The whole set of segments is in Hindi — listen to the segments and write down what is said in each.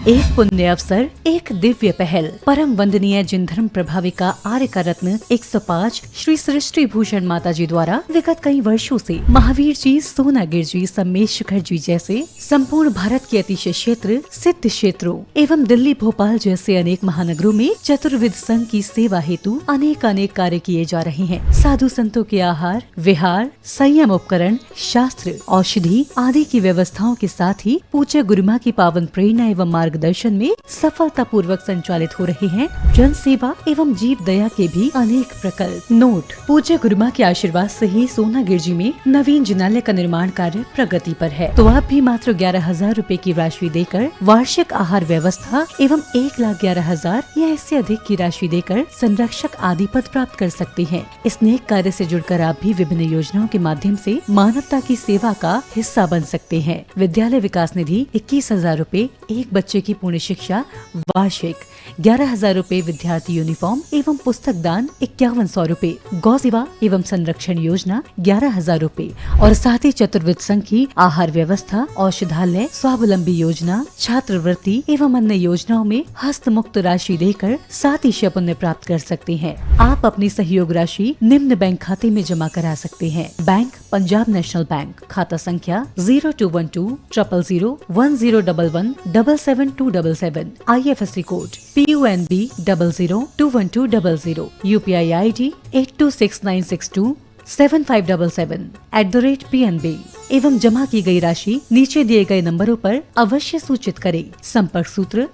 एक पुण्य अवसर, एक दिव्य पहल। परम वंदनीय जिन धर्म प्रभाविका आर्य का रत्न 105 श्री सृष्टि भूषण माता जी द्वारा विगत कई वर्षों से महावीर जी, सोनागिर जी, सम्मेशखर जी जैसे संपूर्ण भारत के अतिशय क्षेत्र, सिद्ध क्षेत्रों एवं दिल्ली, भोपाल जैसे अनेक महानगरों में चतुर्विध संघ की सेवा हेतु अनेक कार्य किए जा रहे हैं। साधु संतों के आहार, विहार, संयम उपकरण, शास्त्र, औषधि आदि की व्यवस्थाओं के साथ ही पूज्य गुरुमा की पावन प्रेरणा एवं मार्गदर्शन में सफलता पूर्वक संचालित हो रहे हैं जन सेवा एवं जीव दया के भी अनेक प्रकल्प। नोट: पूज्य गुरुमा के आशीर्वाद से ही सोनागिर जी में नवीन जिनालय का निर्माण कार्य प्रगति पर है। तो आप भी मात्र 11,000 रूपए की राशि देकर वार्षिक आहार व्यवस्था एवं 1,11,000 या इससे अधिक की राशि देकर संरक्षक आदि पद प्राप्त कर सकते हैं। इस नेक कार्य से जुड़कर आप भी विभिन्न योजनाओं के माध्यम से मानवता की सेवा का हिस्सा बन सकते हैं। विद्यालय विकास निधि 21,000 रूपए, एक बच्चे की पूर्ण शिक्षा वार्षिक, 11,000 रूपए विद्यार्थी यूनिफॉर्म एवं पुस्तक दान 5100 रूपए, गौ सेवा एवं संरक्षण योजना 11,000 रूपए और साथ ही चतुर्विध संघ की आहार व्यवस्था, औषधालय, स्वावलंबी योजना, छात्रवृत्ति एवं अन्य योजनाओं में हस्त मुक्त राशि देकर 7 पुण्य प्राप्त कर सकते हैं। आप अपनी सहयोग राशि निम्न बैंक खाते में जमा करा सकते हैं। बैंक पंजाब नेशनल बैंक, खाता संख्या 0212 000 1011 77277, IFSC code PUNB 00212000, UPI ID 826962 7577 @PNB एवं जमा की गई राशि नीचे दिए गए नंबरों पर अवश्य सूचित करें। संपर्क सूत्र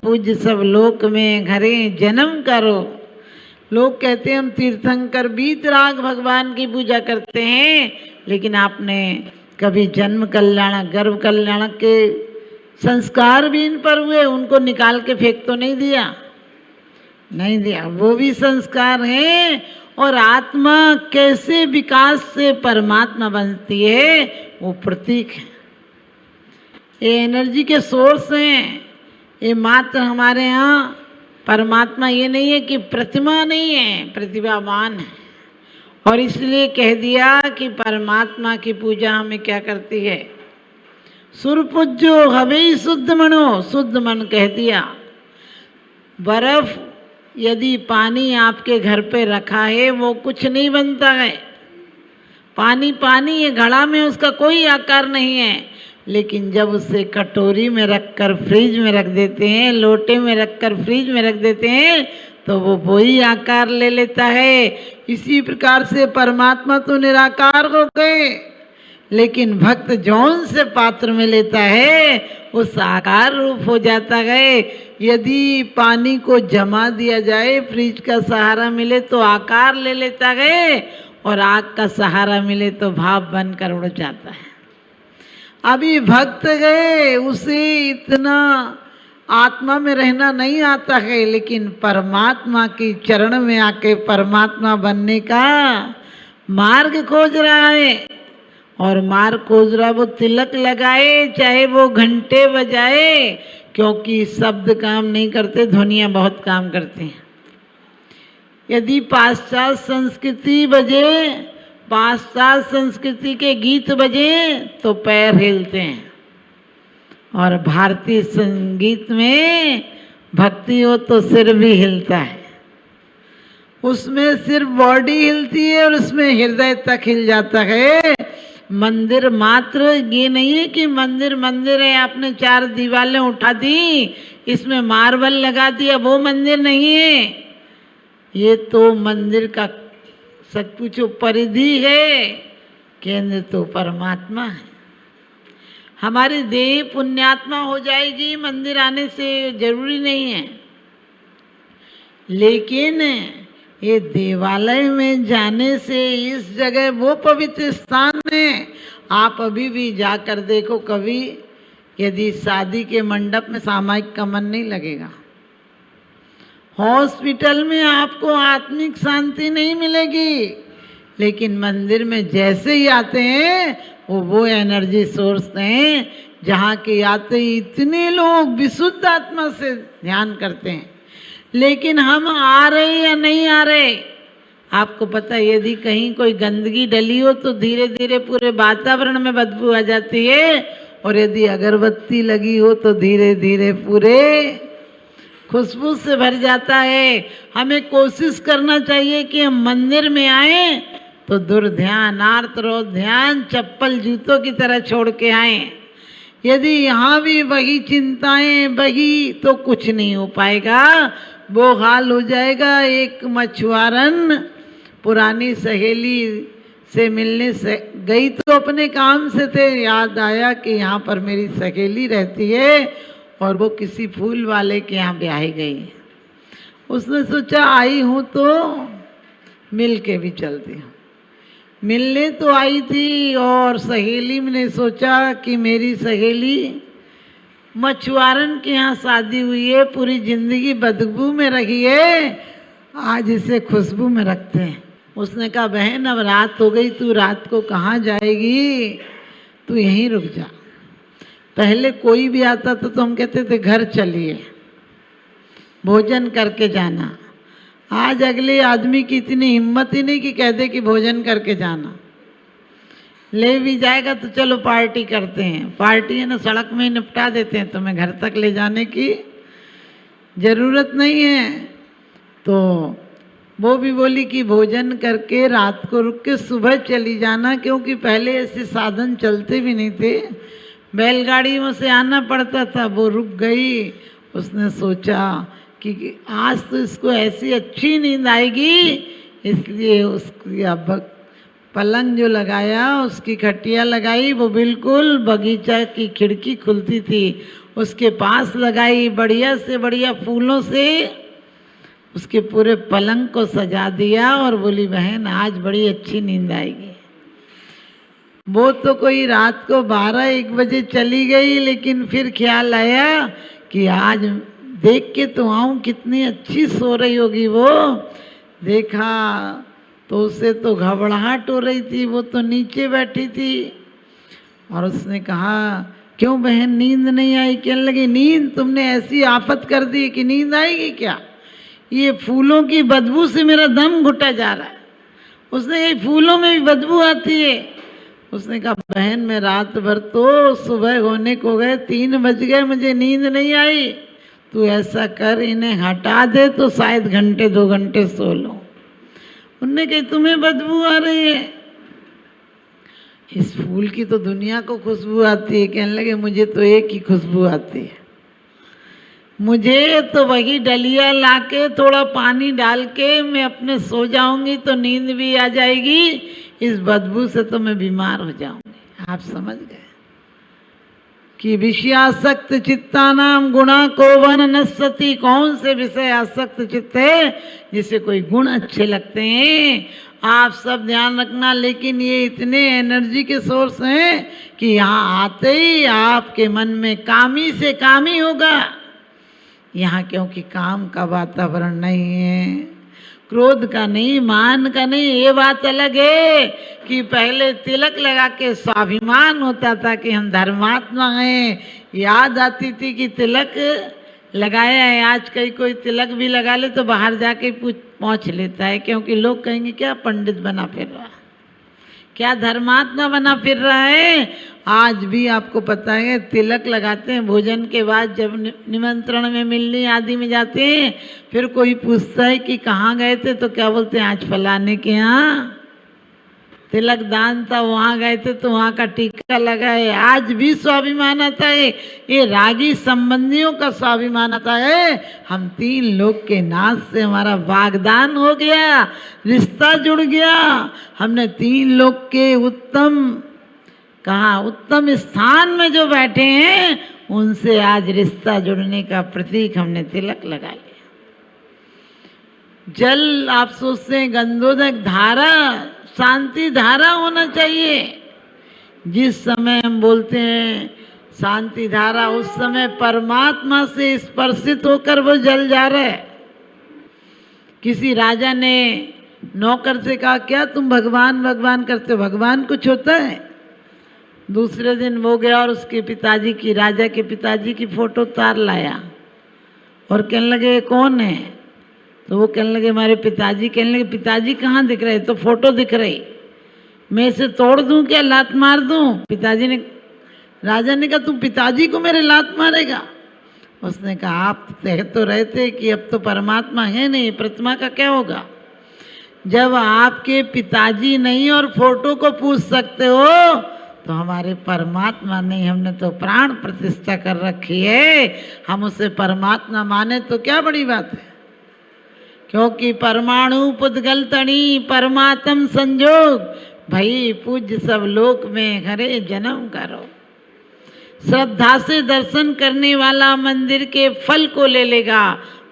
पूज्य सब लोक में घरे जन्म करो। लोग कहते हैं हम तीर्थंकर बीतराग भगवान की पूजा करते हैं, लेकिन आपने कभी जन्म कल्याण, गर्भ कल्याण के संस्कार भी इन पर हुए, उनको निकाल के फेंक तो नहीं दिया, नहीं दिया। वो भी संस्कार हैं। और आत्मा कैसे विकास से परमात्मा बनती है, वो प्रतीक है। ये एनर्जी के सोर्स हैं। ये मात्र हमारे यहाँ परमात्मा ये नहीं है कि प्रतिमा नहीं है, प्रतिभावान है। और इसलिए कह दिया कि परमात्मा की पूजा हमें क्या करती है, सुर पूज्यो हवे शुद्ध मनो, शुद्ध मन कह दिया। बर्फ यदि पानी आपके घर पे रखा है वो कुछ नहीं बनता है। पानी पानी है, घड़ा में उसका कोई आकार नहीं है। लेकिन जब उसे कटोरी में रखकर फ्रिज में रख देते हैं, लोटे में रखकर फ्रिज में रख देते हैं, तो वो वही आकार ले लेता है। इसी प्रकार से परमात्मा तो निराकार हो गए, लेकिन भक्त जौन से पात्र में लेता है वो साकार रूप हो जाता है। यदि पानी को जमा दिया जाए, फ्रिज का सहारा मिले तो आकार ले लेता है, और आग का सहारा मिले तो भाप बनकर उड़ जाता है। अभी भक्त गए, उसे इतना आत्मा में रहना नहीं आता है, लेकिन परमात्मा की चरण में आके परमात्मा बनने का मार्ग खोज रहा है। और मार्ग खोज रहा, वो तिलक लगाए, चाहे वो घंटे बजाए, क्योंकि शब्द काम नहीं करते, ध्वनियाँ बहुत काम करते हैं। यदि पाश्चात्य संस्कृति बजे, पाश्चात्य संस्कृति के गीत बजे तो पैर हिलते हैं, और भारतीय संगीत में भक्ति हो तो सिर भी हिलता है। उसमें सिर्फ बॉडी हिलती है और उसमें हृदय तक हिल जाता है। मंदिर मात्र ये नहीं है कि मंदिर मंदिर है, आपने 4 दीवारें उठा दी, इसमें मार्बल लगा दिया, वो मंदिर नहीं है। ये तो मंदिर का सब कुछ परिधि है, केंद्र तो परमात्मा है। हमारी देह पुण्यात्मा हो जाएगी मंदिर आने से, जरूरी नहीं है। लेकिन ये देवालय में जाने से, इस जगह वो पवित्र स्थान है। आप अभी भी जाकर देखो, कभी यदि शादी के मंडप में सामायिक कमन नहीं लगेगा। हॉस्पिटल में आपको आत्मिक शांति नहीं मिलेगी, लेकिन मंदिर में जैसे ही आते हैं वो एनर्जी सोर्स हैं, जहाँ के आते ही इतने लोग विशुद्ध आत्मा से ध्यान करते हैं। लेकिन हम आ रहे या नहीं आ रहे, आपको पता है यदि कहीं कोई गंदगी डली हो तो धीरे धीरे पूरे वातावरण में बदबू आ जाती है, और यदि अगरबत्ती लगी हो तो धीरे धीरे पूरे खुशबू से भर जाता है। हमें कोशिश करना चाहिए कि हम मंदिर में आए तो दुर्ध्यान, आर्तरोध ध्यान चप्पल जूतों की तरह छोड़ के आए। यदि यहाँ भी वही चिंताएं वही, तो कुछ नहीं हो पाएगा, वो हाल हो जाएगा। एक मछुआरन पुरानी सहेली से मिलने से गई तो अपने काम से थे, याद आया कि यहाँ पर मेरी सहेली रहती है और वो किसी फूल वाले के यहाँ ब्याही गई। उसने सोचा आई हूँ तो मिल के भी चलती हूँ। मिलने तो आई थी और सहेली ने सोचा कि मेरी सहेली मछुआरन के यहाँ शादी हुई है, पूरी जिंदगी बदबू में रही है, आज इसे खुशबू में रखते हैं। उसने कहा बहन अब रात हो गई, तू रात को कहाँ जाएगी, तू यहीं रुक जा। पहले कोई भी आता था तो हम कहते थे घर चलिए, भोजन करके जाना। आज अगले आदमी की इतनी हिम्मत ही नहीं कि कह दे कि भोजन करके जाना। ले भी जाएगा तो चलो पार्टी करते हैं, पार्टी है ना सड़क में ही निपटा देते हैं, तुम्हें घर तक ले जाने की जरूरत नहीं है। तो वो भी बोली कि भोजन करके रात को रुक के सुबह चली जाना, क्योंकि पहले ऐसे साधन चलते भी नहीं थे, बैलगाड़ियों से आना पड़ता था। वो रुक गई। उसने सोचा कि आज तो इसको ऐसी अच्छी नींद आएगी, इसलिए उसकी अब पलंग जो लगाया, उसकी खटिया लगाई, वो बिल्कुल बगीचा की खिड़की खुलती थी उसके पास लगाई, बढ़िया से बढ़िया फूलों से उसके पूरे पलंग को सजा दिया और बोली बहन आज बड़ी अच्छी नींद आएगी। वो तो कोई रात को 12-1 बजे चली गई, लेकिन फिर ख्याल आया कि आज देख के तो आऊं कितनी अच्छी सो रही होगी। वो देखा तो उसे तो घबराहट हो रही थी, वो तो नीचे बैठी थी। और उसने कहा क्यों बहन नींद नहीं आई? कहने लगी नींद तुमने ऐसी आफत कर दी कि नींद आएगी क्या? ये फूलों की बदबू से मेरा दम घुटा जा रहा है। उसने कहा फूलों में भी बदबू आती है। उसने कहा बहन मैं रात भर तो सुबह होने को गए 3 बज गए, मुझे नींद नहीं आई। तू ऐसा कर इन्हें हटा दे तो शायद घंटे 2 घंटे सो लो। उनने कहा तुम्हें बदबू आ रही है? इस फूल की तो दुनिया को खुशबू आती है। कहने लगे मुझे तो एक ही खुशबू आती है, मुझे तो वही डलिया लाके थोड़ा पानी डाल के मैं अपने सो जाऊंगी तो नींद भी आ जाएगी, इस बदबू से तो मैं बीमार हो जाऊंगी। आप समझ गए कि विषयासक्त चित्तानाम गुणा कोवन नस्सति। कौन से विषय आसक्त चित्त है? जिसे कोई गुण अच्छे लगते हैं। आप सब ध्यान रखना, लेकिन ये इतने एनर्जी के सोर्स हैं कि यहाँ आते ही आपके मन में कामी से कामी होगा। यहाँ क्योंकि काम का वातावरण नहीं है, क्रोध का नहीं, मान का नहीं। ये बात अलग है कि पहले तिलक लगा के स्वाभिमान होता था कि हम धर्मात्मा हैं। याद आती थी कि तिलक लगाया है, आज कहीं कोई तिलक भी लगा ले तो बाहर जाके पहुँच लेता है, क्योंकि लोग कहेंगे क्या पंडित बना फिर रहा, क्या धर्मात्मा बना फिर रहा है। आज भी आपको पता है तिलक लगाते हैं भोजन के बाद, जब निमंत्रण में मिलने आदि में जाते हैं, फिर कोई पूछता है कि कहाँ गए थे तो क्या बोलते हैं आज फलाने के यहाँ तिलक दान था, वहाँ गए थे तो वहाँ का टीका लगा है। आज भी स्वाभिमान आता है, ये रागी संबंधियों का स्वाभिमान आता है। हम 3 लोग के नाथ से हमारा वागदान हो गया, रिश्ता जुड़ गया। हमने 3 लोग के उत्तम स्थान में जो बैठे हैं उनसे आज रिश्ता जुड़ने का प्रतीक हमने तिलक लगा लिया। जल आप सोचते हैं गंधोदक धारा, शांति धारा होना चाहिए। जिस समय हम बोलते हैं शांति धारा, उस समय परमात्मा से स्पर्शित होकर वो जल जा रहा है। किसी राजा ने नौकर से कहा क्या तुम भगवान भगवान करते हो, भगवान कुछ होता है? दूसरे दिन वो गया और उसके पिताजी की, राजा के पिताजी की फोटो उतार लाया और कहने लगे कौन है? तो वो कहने लगे, हमारे पिताजी कहने लगे, पिताजी कहाँ दिख रहे, तो फोटो दिख रही, मैं इसे तोड़ दूं क्या, लात मार दूं? पिताजी ने, राजा ने कहा, तू पिताजी को मेरे लात मारेगा? उसने कहा, आप कह तो रहे थे कि अब तो परमात्मा है नहीं, प्रतिमा का क्या होगा? जब आपके पिताजी नहीं और फोटो को पूछ सकते हो तो हमारे परमात्मा नहीं, हमने तो प्राण प्रतिष्ठा कर रखी है, हम उसे परमात्मा माने तो क्या बड़ी बात है। क्योंकि परमाणु पुद्गल तणी परमात्म संजोग, भाई पूज्य सब लोक में हरे जन्म करो। श्रद्धा से दर्शन करने वाला मंदिर के फल को ले लेगा,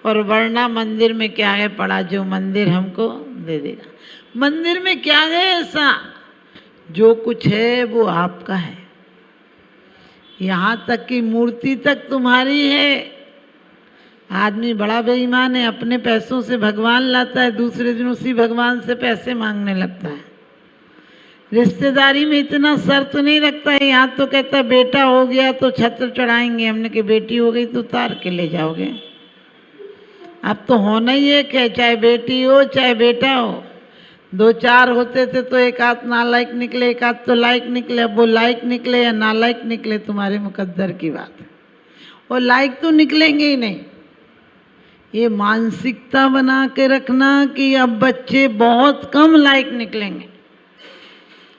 और वरना मंदिर में क्या है पड़ा, जो मंदिर हमको दे देगा। मंदिर में क्या है ऐसा, जो कुछ है वो आपका है, यहाँ तक कि मूर्ति तक तुम्हारी है। आदमी बड़ा बेईमान है, अपने पैसों से भगवान लाता है, दूसरे दिन उसी भगवान से पैसे मांगने लगता है। रिश्तेदारी में इतना शर्त नहीं रखता है, यहाँ तो कहता है बेटा हो गया तो छत्र चढ़ाएंगे, हमने कि बेटी हो गई तो उतार के ले जाओगे। अब तो होना ही एक है, चाहे बेटी हो चाहे बेटा हो। 2-4 होते थे तो एक आध नालायक निकले, एक आध तो लायक निकले। अब वो लायक निकले या नालायक निकले तुम्हारे मुकद्दर की बात है, और लायक तो निकलेंगे ही नहीं। ये मानसिकता बना के रखना कि अब बच्चे बहुत कम लायक निकलेंगे,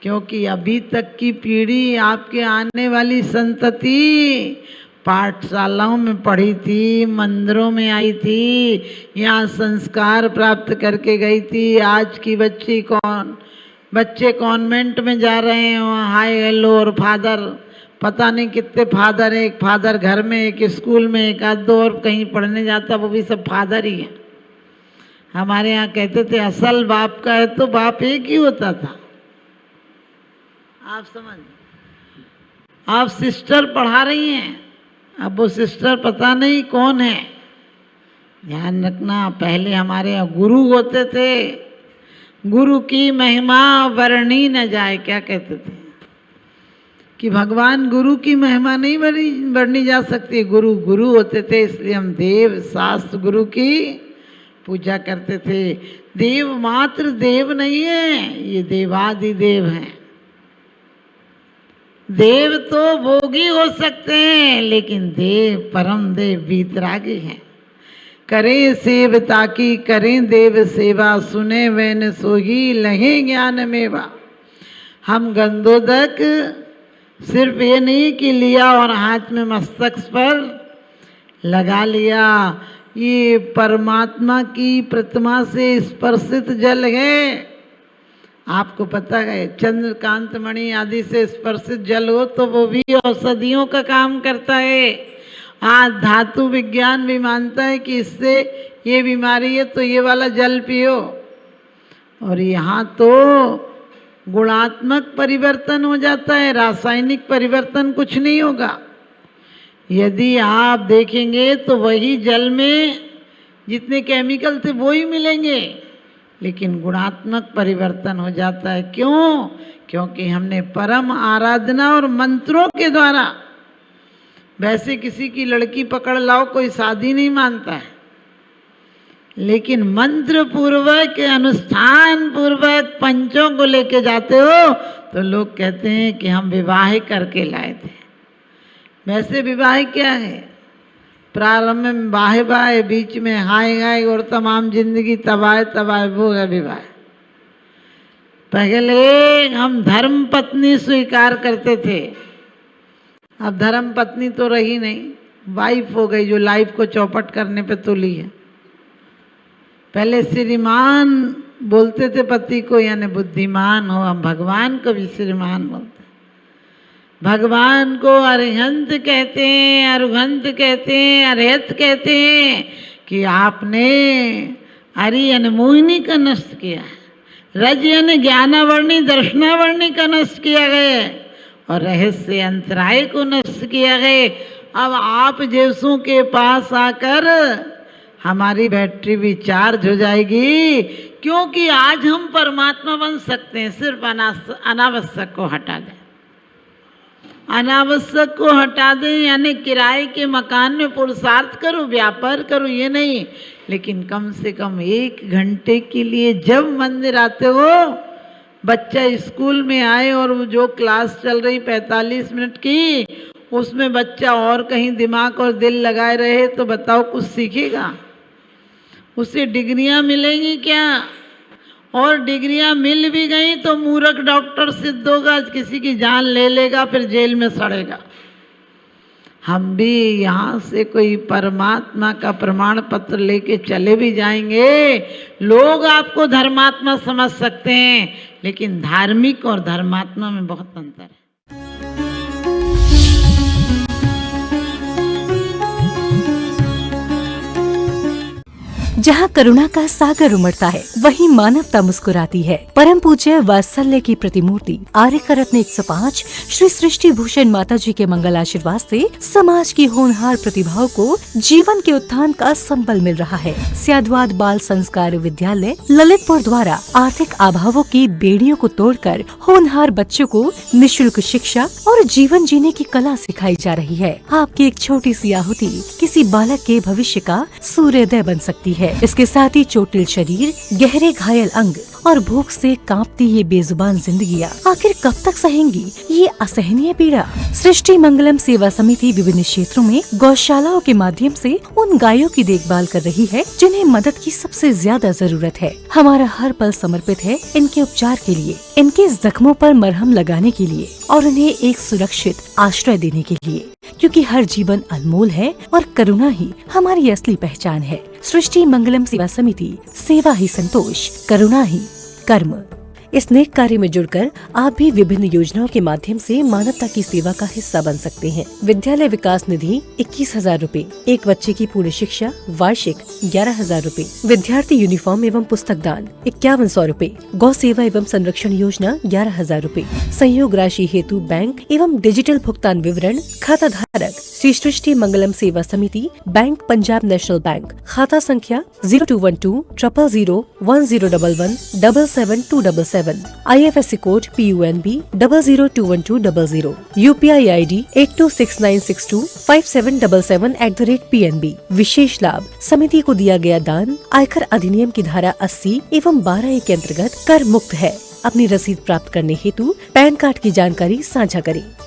क्योंकि अभी तक की पीढ़ी, आपके आने वाली संतति पाठशालाओं में पढ़ी थी, मंदिरों में आई थी, यहाँ संस्कार प्राप्त करके गई थी। आज की बच्चे कॉन्वेंट में जा रहे हैं, वहाँ हाय हेलो और फादर, पता नहीं कितने फादर है, एक फादर घर में, एक स्कूल में, एक आध दो और कहीं पढ़ने जाता, वो भी सब फादर ही है। हमारे यहाँ कहते थे असल बाप का है तो बाप एक ही होता था। आप समझ, आप सिस्टर पढ़ा रही हैं, अब वो सिस्टर पता नहीं कौन है। ध्यान रखना, पहले हमारे यहाँ गुरु होते थे, गुरु की महिमा वर्णी न जाए, क्या कहते थे कि भगवान गुरु की महिमा नहीं वर्णी जा सकती। गुरु गुरु होते थे, इसलिए हम देव शास्त्र गुरु की पूजा करते थे। देव मात्र देव नहीं है, ये देवादिदेव हैं। देव तो भोगी हो सकते हैं, लेकिन देव परम देव वीतरागी हैं। करें सेवता की करें देव सेवा, सुने वैन सोही लहे ज्ञान मेवा। हम गंधोदक सिर्फ ये नहीं कि लिया और हाथ में मस्तक पर लगा लिया, ये परमात्मा की प्रतिमा से स्पर्शित जल है। आपको पता है चंद्रकांत मणि आदि से स्पर्शित जल हो तो वो भी औषधियों का काम करता है। आज धातु विज्ञान भी मानता है कि इससे ये बीमारी है तो ये वाला जल पियो। और यहाँ तो गुणात्मक परिवर्तन हो जाता है, रासायनिक परिवर्तन कुछ नहीं होगा। यदि आप देखेंगे तो वही जल में जितने केमिकल थे वो ही मिलेंगे, लेकिन गुणात्मक परिवर्तन हो जाता है। क्यों? क्योंकि हमने परम आराधना और मंत्रों के द्वारा, वैसे किसी की लड़की पकड़ लाओ कोई शादी नहीं मानता है, लेकिन मंत्र पूर्वक अनुष्ठान पूर्वक पंचों को लेके जाते हो तो लोग कहते हैं कि हम विवाह करके लाए थे। वैसे विवाह क्या है? प्रारंभ में बाहे बाहे, बीच में हाय हाय और तमाम जिंदगी तबाह तबाह, वो है विवाह। पहले हम धर्म पत्नी स्वीकार करते थे, अब धर्म पत्नी तो रही नहीं, वाइफ हो गई जो लाइफ को चौपट करने पे तुली है। पहले श्रीमान बोलते थे पति को, यानी बुद्धिमान हो, हम भगवान को भी श्रीमान बोलते। भगवान को अरिहंत कहते हैं, अरुहंत कहते हैं, अरहत कहते हैं कि आपने अरि यानी मोहिनी का नष्ट किया, रज यानी ज्ञानावर्णी दर्शनावर्णी का नष्ट किया गया, और रहस्य अंतराय को नष्ट किया गया। अब आप जैसों के पास आकर हमारी बैटरी भी चार्ज हो जाएगी, क्योंकि आज हम परमात्मा बन सकते हैं, सिर्फ अनावश्यक को हटा दें। अनावश्यक को हटा दें यानी किराए के मकान में पुरुषार्थ करो, व्यापार करो, ये नहीं, लेकिन कम से कम 1 घंटे के लिए जब मंदिर आते हो, बच्चा स्कूल में आए और वो जो क्लास चल रही 45 मिनट की, उसमें बच्चा और कहीं दिमाग और दिल लगाए रहे तो बताओ कुछ सीखेगा? उसे डिग्रियां मिलेंगी क्या? और डिग्रियां मिल भी गई तो मूर्ख डॉक्टर सिद्ध होगा, किसी की जान ले लेगा, फिर जेल में सड़ेगा। हम भी यहाँ से कोई परमात्मा का प्रमाण पत्र लेके चले भी जाएंगे, लोग आपको धर्मात्मा समझ सकते हैं, लेकिन धार्मिक और धर्मात्मा में बहुत अंतर है। जहाँ करुणा का सागर उमड़ता है, वहीं मानवता मुस्कुराती है। परम पूज्य वात्सल्य की प्रतिमूर्ति आर्यका रत्न 105 श्री सृष्टि भूषण माता जी के मंगल आशीर्वाद से समाज की होनहार प्रतिभाओं को जीवन के उत्थान का संबल मिल रहा है। स्याद्वाद बाल संस्कार विद्यालय ललितपुर द्वारा आर्थिक अभावों की बेड़ियों को तोड़कर होनहार बच्चों को निःशुल्क शिक्षा और जीवन जीने की कला सिखाई जा रही है। आपकी एक छोटी सी आहुति किसी बालक के भविष्य का सूर्योदय बन सकती है। इसके साथ ही चोटिल शरीर, गहरे घायल अंग और भूख से कांपती ये बेजुबान जिंदगियां आखिर कब तक सहेंगी ये असहनीय पीड़ा? सृष्टि मंगलम सेवा समिति विभिन्न क्षेत्रों में गौशालाओं के माध्यम से उन गायों की देखभाल कर रही है जिन्हें मदद की सबसे ज्यादा जरूरत है। हमारा हर पल समर्पित है इनके उपचार के लिए, इनके जख्मों पर मरहम लगाने के लिए और उन्हें एक सुरक्षित आश्रय देने के लिए, क्योंकि हर जीवन अनमोल है और करुणा ही हमारी असली पहचान है। सृष्टि मंगलम सेवा समिति, सेवा ही संतोष, करुणा ही कर्म। इस नेक कार्य में जुड़कर आप भी विभिन्न योजनाओं के माध्यम से मानवता की सेवा का हिस्सा बन सकते हैं। विद्यालय विकास निधि 21,000 रूपए, एक बच्चे की पूर्ण शिक्षा वार्षिक 11,000 रूपए, विद्यार्थी यूनिफॉर्म एवं पुस्तक दान 5100 रूपए, गौ सेवा एवं संरक्षण योजना 11,000 रूपए, संयोग राशि हेतु बैंक एवं डिजिटल भुगतान विवरण, खाता धारक श्री सृष्टि मंगलम सेवा समिति, बैंक पंजाब नेशनल बैंक, खाता संख्या 0212 000 1011 77277, IFSC code PUNB 00212000, UPI ID 8269625777@PNB। विशेष लाभ, समिति को दिया गया दान आयकर अधिनियम की धारा 80 एवं 12A के अंतर्गत कर मुक्त है। अपनी रसीद प्राप्त करने हेतु पैन कार्ड की जानकारी साझा करें।